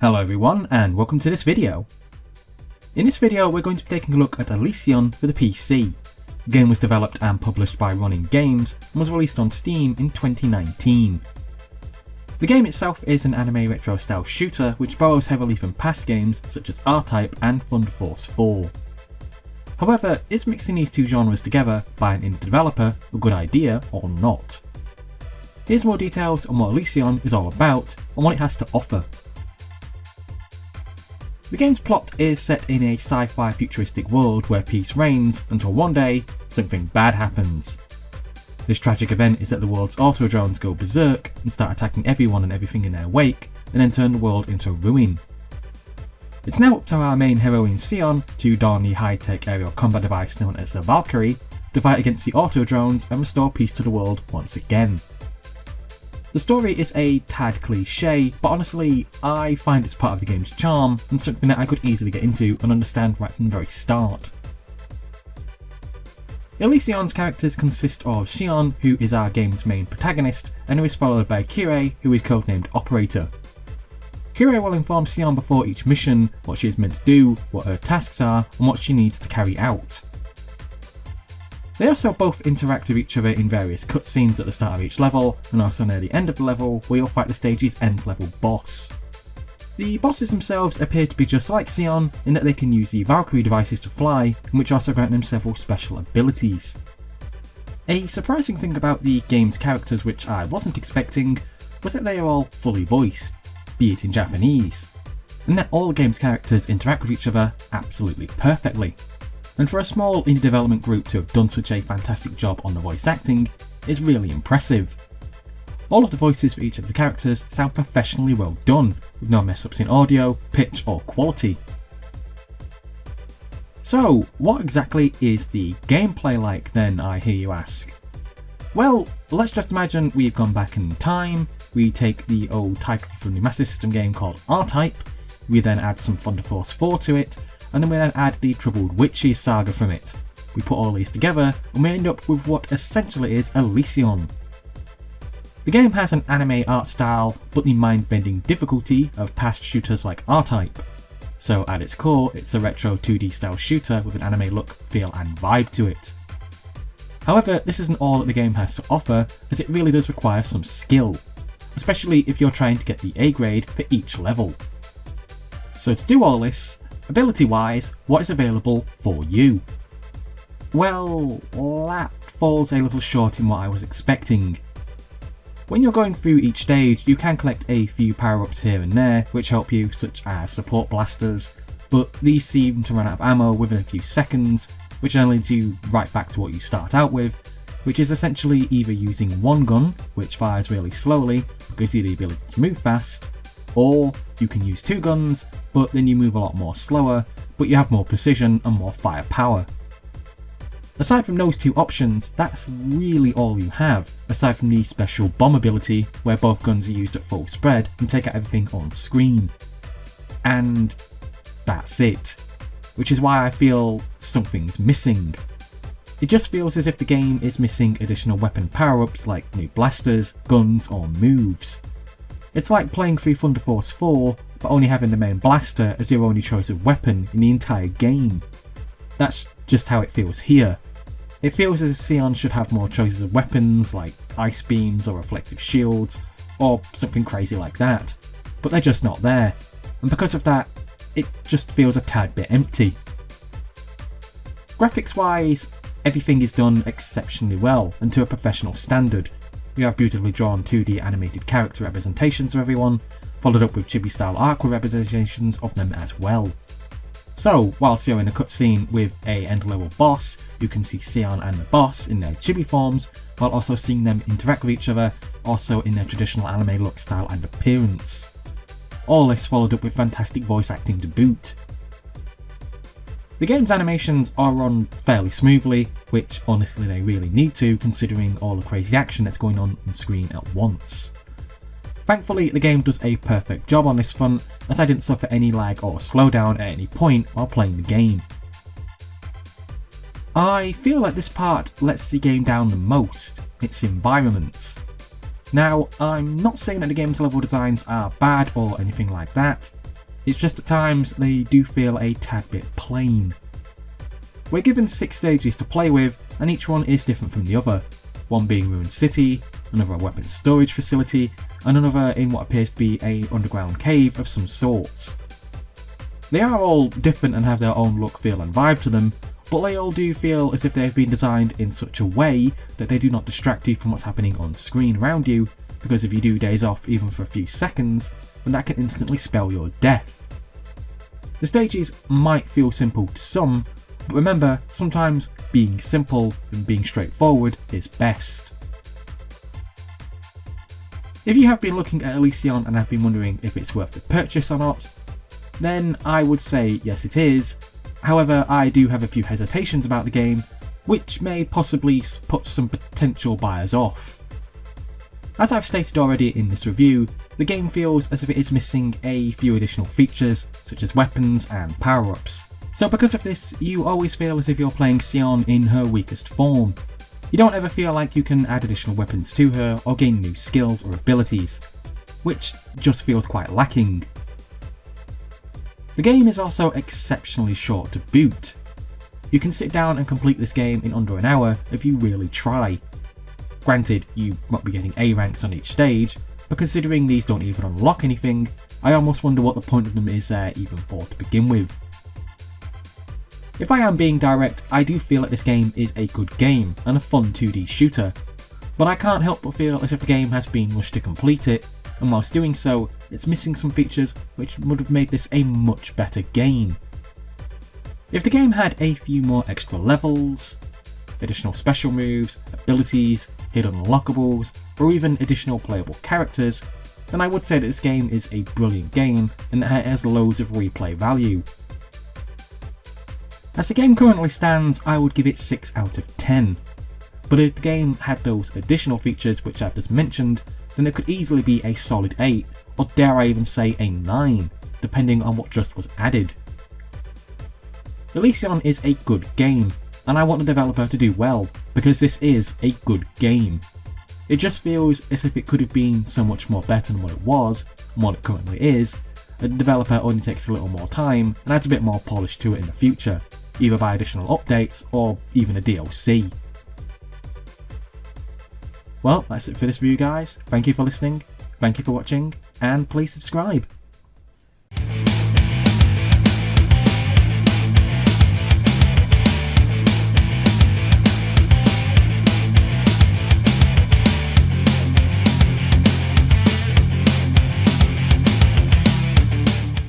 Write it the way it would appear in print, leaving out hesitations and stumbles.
Hello everyone and welcome to this video. In this video we're going to be taking a look at ELYSION for the PC. The game was developed and published by RoninGames and was released on Steam in 2019. The game itself is an anime retro style shooter which borrows heavily from past games such as R-Type and Thunder Force 4. However, is mixing these two genres together by an indie developer a good idea or not? Here's more details on what ELYSION is all about and what it has to offer. The game's plot is set in a sci-fi futuristic world where peace reigns until one day, something bad happens. This tragic event is that the world's auto-drones go berserk and start attacking everyone and everything in their wake, and then turn the world into ruin. It's now up to our main heroine Sion to don the high-tech aerial combat device known as the Valkyrie to fight against the auto-drones and restore peace to the world once again. The story is a tad cliché, but honestly I find it's part of the game's charm and something that I could easily get into and understand right from the very start. ELYSION's characters consist of Sion, who is our game's main protagonist, and who is followed by Kyrie, who is codenamed Operator. Kyrie will inform Sion before each mission what she is meant to do, what her tasks are, and what she needs to carry out. They also both interact with each other in various cutscenes at the start of each level, and also near the end of the level where you'll fight the stage's end level boss. The bosses themselves appear to be just like Sion in that they can use the Valkyrie devices to fly, which also grant them several special abilities. A surprising thing about the game's characters which I wasn't expecting was that they are all fully voiced, be it in Japanese, and that all the game's characters interact with each other absolutely perfectly. And for a small indie development group to have done such a fantastic job on the voice acting is really impressive. All of the voices for each of the characters sound professionally well done, with no mess ups in audio, pitch or quality. So what exactly is the gameplay like then, I hear you ask? Well, let's just imagine we've gone back in time, we take the old title from the Master System game called R-Type, we then add some Thunder Force 4 to it, and then we then add the Troubled Witches saga from it. We put all these together and we end up with what essentially is ELYSION. The game has an anime art style but the mind-bending difficulty of past shooters like R-Type. So at its core it's a retro 2D style shooter with an anime look, feel and vibe to it. However, this isn't all that the game has to offer, as it really does require some skill, especially if you're trying to get the A grade for each level. So to do all this, ability wise, what is available for you? Well, that falls a little short in what I was expecting. When you're going through each stage, you can collect a few power-ups here and there which help you, such as support blasters, but these seem to run out of ammo within a few seconds, which then leads you right back to what you start out with, which is essentially either using one gun, which fires really slowly but gives you the ability to move fast, or you can use two guns, but then you move a lot more slower, but you have more precision and more firepower. Aside from those two options, that's really all you have, aside from the special bomb ability, where both guns are used at full spread and take out everything on screen. And that's it. Which is why I feel something's missing. It just feels as if the game is missing additional weapon power-ups like new blasters, guns or moves. It's like playing through Thunder Force 4, but only having the main blaster as your only choice of weapon in the entire game. That's just how it feels here. It feels as if Sion should have more choices of weapons like ice beams or reflective shields, or something crazy like that, but they're just not there, and because of that, it just feels a tad bit empty. Graphics wise, everything is done exceptionally well and to a professional standard. We have beautifully drawn 2D animated character representations of everyone, followed up with chibi style artwork representations of them as well. So, whilst you're in a cutscene with a end level boss, you can see Sion and the boss in their chibi forms, while also seeing them interact with each other, also in their traditional anime look, style and appearance. All this followed up with fantastic voice acting to boot. The game's animations are run fairly smoothly, which honestly they really need to, considering all the crazy action that's going on screen at once. Thankfully, the game does a perfect job on this front, as I didn't suffer any lag or slowdown at any point while playing the game. I feel like this part lets the game down the most, its environments. Now, I'm not saying that the game's level designs are bad or anything like that, It's just at times they do feel a tad bit plain. We're given 6 stages to play with, and each one is different from the other, one being Ruined City, another a weapons storage facility, and another in what appears to be an underground cave of some sorts. They are all different and have their own look, feel and vibe to them, but they all do feel as if they have been designed in such a way that they do not distract you from what's happening on screen around you, because if you do daze off even for a few seconds, then that can instantly spell your death. The stages might feel simple to some, but remember, sometimes being simple and being straightforward is best. If you have been looking at ELYSION and have been wondering if it's worth the purchase or not, then I would say yes it is. However, I do have a few hesitations about the game, which may possibly put some potential buyers off. As I've stated already in this review, the game feels as if it is missing a few additional features, such as weapons and power-ups. So because of this, you always feel as if you're playing Sion in her weakest form. You don't ever feel like you can add additional weapons to her or gain new skills or abilities, which just feels quite lacking. The game is also exceptionally short to boot. You can sit down and complete this game in under an hour if you really try. Granted, you won't be getting A ranks on each stage, but considering these don't even unlock anything, I almost wonder what the point of them is there even for to begin with. If I am being direct, I do feel that this game is a good game and a fun 2D shooter, but I can't help but feel as if the game has been rushed to complete it, and whilst doing so, it's missing some features which would have made this a much better game. If the game had a few more extra levels, additional special moves, abilities, hidden unlockables, or even additional playable characters, then I would say that this game is a brilliant game and that it has loads of replay value. As the game currently stands, I would give it 6 out of 10. But if the game had those additional features which I've just mentioned, then it could easily be a solid 8, or dare I even say a 9, depending on what just was added. ELYSION is a good game, and I want the developer to do well, because this is a good game. It just feels as if it could have been so much more better than what it was, and what it currently is, and the developer only takes a little more time and adds a bit more polish to it in the future, either by additional updates or even a DLC. Well, that's it for this review guys, thank you for listening, thank you for watching, and please subscribe.